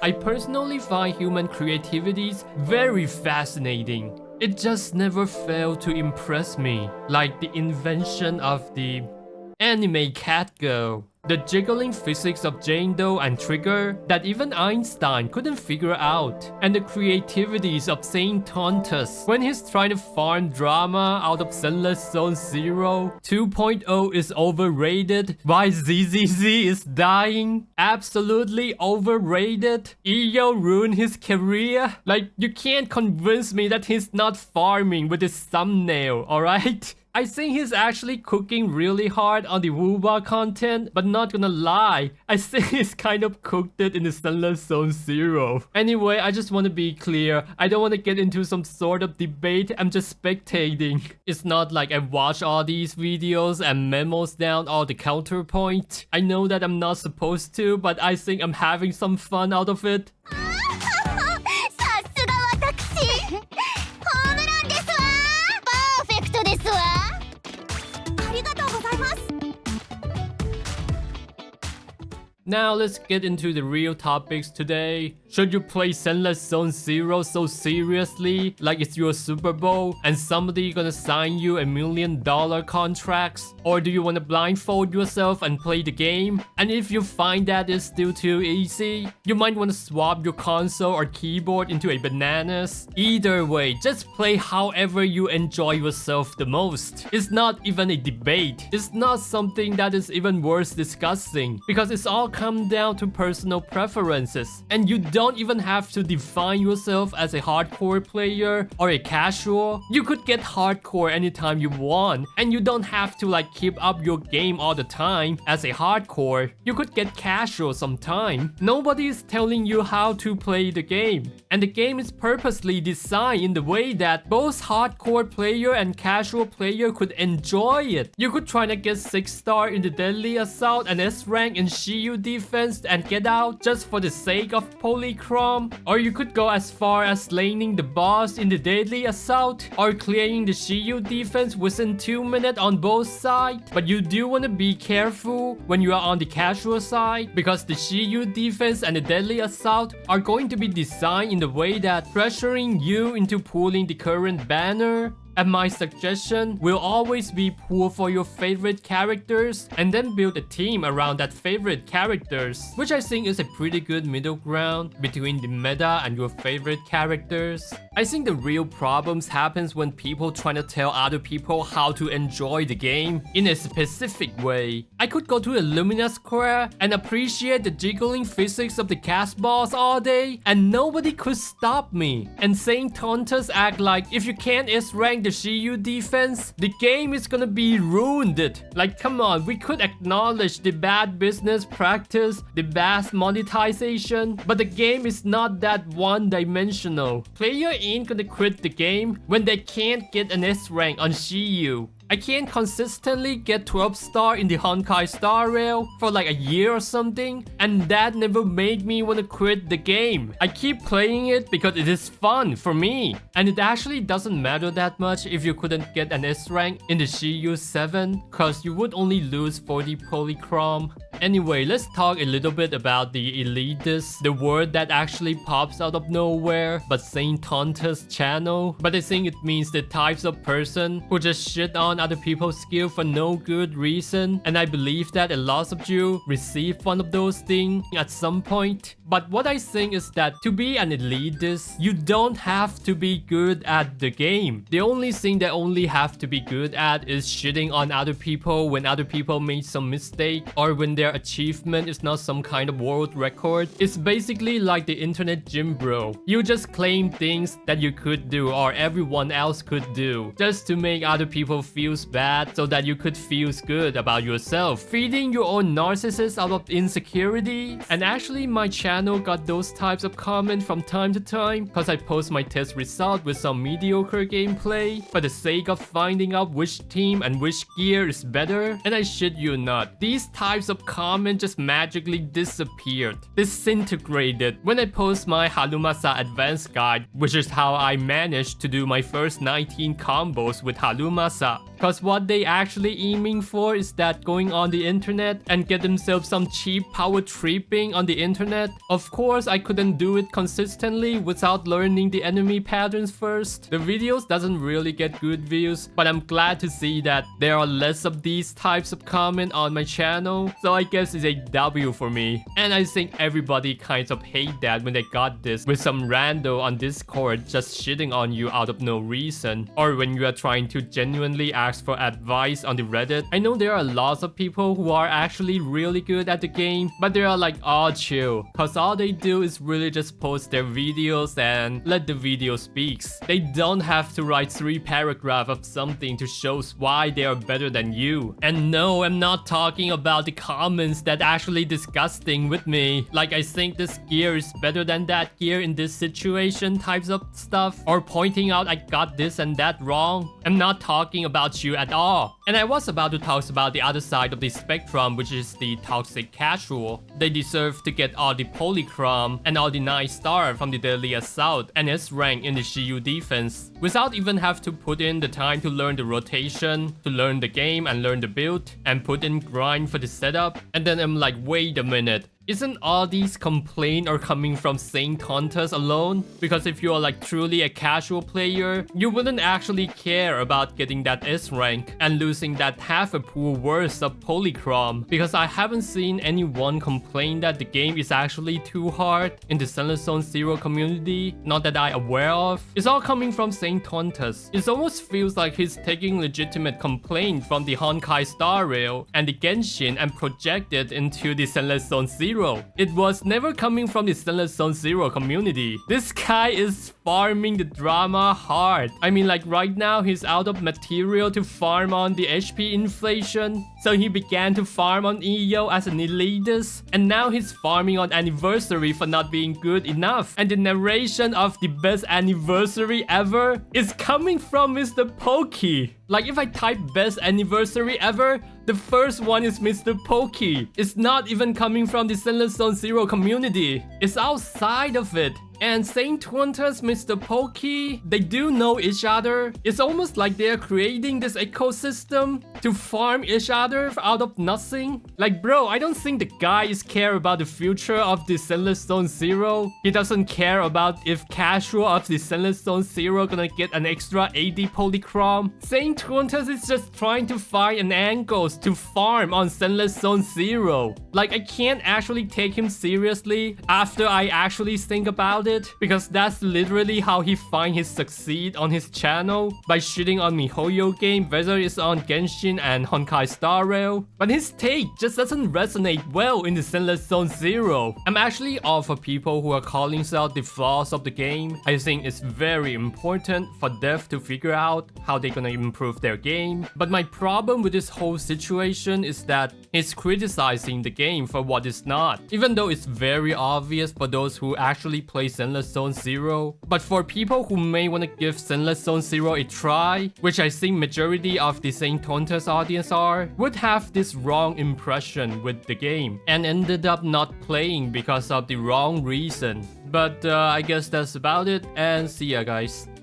I personally find human creativities very fascinating. It just never failed to impress me, like the invention of the anime cat girl. The jiggling physics of Jane Doe and Trigger that even Einstein couldn't figure out. And the creativities of Saintontas when he's trying to farm drama out of Zenless Zone Zero. 2.0 is overrated. Why ZZZ is dying? Absolutely overrated. EO ruined his career. Like, you can't convince me that he's not farming with his thumbnail, alright? I think he's actually cooking really hard on the Wooba content, but not gonna lie, I think he's kind of cooked it in the Zenless Zone Zero. Anyway, I just want to be clear, I don't want to get into some sort of debate, I'm just spectating. It's not like I watch all these videos and memos down all the counterpoint. I know that I'm not supposed to, but I think I'm having some fun out of it. Now let's get into the real topics today. Should you play Zenless Zone Zero so seriously, like it's your Super Bowl and somebody gonna sign you $1 million contracts? Or do you wanna blindfold yourself and play the game? And if you find that it's still too easy, you might wanna swap your console or keyboard into a bananas. Either way, just play however you enjoy yourself the most. It's not even a debate. It's not something that is even worth discussing because it's all come down to personal preferences. And you don't even have to define yourself as a hardcore player or a casual. You could get hardcore anytime you want, and you don't have to like keep up your game all the time as a hardcore. You could get casual sometime. Nobody is telling you how to play the game, and the game is purposely designed in the way that both hardcore player and casual player could enjoy it. You could try to get 6-star in the Deadly Assault and S-rank in Shiyu defense and get out just for the sake of polychrome, or you could go as far as laning the boss in the Deadly Assault or clearing the Shiyu defense within 2 minutes on both sides. But you do want to be careful when you are on the casual side, because the Shiyu defense and the Deadly Assault are going to be designed in the way that pressuring you into pulling the current banner. And my suggestion will always be pull for your favorite characters and then build a team around that favorite characters, which I think is a pretty good middle ground between the meta and your favorite characters. I think the real problems happens when people try to tell other people how to enjoy the game in a specific way. I could go to a Lumina Square and appreciate the jiggling physics of the cast balls all day and nobody could stop me. And Saintontas act like if you can't S-rank the Shiyu defense, the game is gonna be ruined. Like, come on, we could acknowledge the bad business practice, the bad monetization, but the game is not that one-dimensional. Player ain't gonna quit the game when they can't get an S-rank on Shiyu. I can't consistently get 12-star in the Honkai Star Rail for like a year or something, and that never made me want to quit the game. I keep playing it because it is fun for me, and it actually doesn't matter that much if you couldn't get an S rank in the Shiyu 7, cause you would only lose 40 polychrome. Anyway, let's talk a little bit about the Elitist, the word that actually pops out of nowhere but Saintontas channel. But I think it means the types of person who just shit on other people's skill for no good reason, and I believe that a lot of you receive one of those things at some point. But what I think is that to be an elitist, you don't have to be good at the game. The only thing that only have to be good at is shitting on other people when other people made some mistake, or when their achievement is not some kind of world record. It's basically like the internet gym bro. You just claim things that you could do or everyone else could do, just to make other people feel bad so that you could feel good about yourself, feeding your own narcissist out of insecurity. And actually my channel got those types of comments from time to time because I post my test result with some mediocre gameplay for the sake of finding out which team and which gear is better. And I shit you not, these types of comments just magically disappeared, disintegrated when I post my Harumasa advanced guide, which is how I managed to do my first 19 combos with Harumasa. Cause what they actually aiming for is that going on the internet and get themselves some cheap power tripping on the internet. Of course, I couldn't do it consistently without learning the enemy patterns first. The videos doesn't really get good views, but I'm glad to see that there are less of these types of comment on my channel. So I guess it's a W for me. And I think everybody kind of hate that when they got this with some rando on Discord just shitting on you out of no reason. Or when you are trying to genuinely ask for advice on the Reddit. I know there are lots of people who are actually really good at the game, but they are like all chill. Cause all they do is really just post their videos and let the video speaks. They don't have to write 3 paragraphs of something to show why they are better than you. And no, I'm not talking about the comments that actually disgusting with me. Like I think this gear is better than that gear in this situation types of stuff. Or pointing out I got this and that wrong. I'm not talking about you at all. And I was about to talk about the other side of the spectrum, which is the toxic casual. They deserve to get all the polychrome and all the 9 stars from the Daily Assault and S rank in the RYU defense, without even have to put in the time to learn the rotation, to learn the game and learn the build, and put in grind for the setup. And then I'm like, wait a minute. Isn't all these complaints are coming from Saintontas alone? Because if you are like truly a casual player, you wouldn't actually care about getting that S rank and losing that half a pool worth of polychrome. Because I haven't seen anyone complain that the game is actually too hard in the Zenless Zone Zero community, not that I'm aware of. It's all coming from Saintontas. It almost feels like he's taking legitimate complaint from the Honkai Star Rail and the Genshin and projected into the Zenless Zone Zero. It was never coming from the Zenless Zone Zero community. This guy is farming the drama hard. I mean, like right now he's out of material to farm on the HP inflation. So he began to farm on EO as an elitist, and now he's farming on anniversary for not being good enough. And the narration of the best anniversary ever is coming from Mr. Pokey. Like if I type best anniversary ever, the first one is Mr. Pokey. It's not even coming from the Zenless Zone Zero community. It's outside of it. And Saintontas, Mr. Pokey, they do know each other. It's almost like they're creating this ecosystem to farm each other out of nothing. Like bro, I don't think the guy is care about the future of the Zenless Zone Zero. He doesn't care about if casual of the Zenless Zone Zero gonna get an extra 80 polychrome. Saintontas is just trying to find an angles to farm on Zenless Zone Zero. Like I can't actually take him seriously after I actually think about it, because that's literally how he find his succeed on his channel, by shitting on MiHoYo game, whether it's on Genshin and Honkai Star Rail. But his take just doesn't resonate well in the Zenless Zone Zero. I'm actually all for people who are calling out the flaws of the game. I think it's very important for devs to figure out how they're gonna improve their game. But my problem with this whole situation is that he's criticizing the game for what it's not, even though it's very obvious for those who actually play Zenless Zone Zero. But for people who may want to give Zenless Zone Zero a try, which I think majority of the Saintontas audience are, would have this wrong impression with the game and ended up not playing because of the wrong reason. But I guess that's about it, and see ya guys.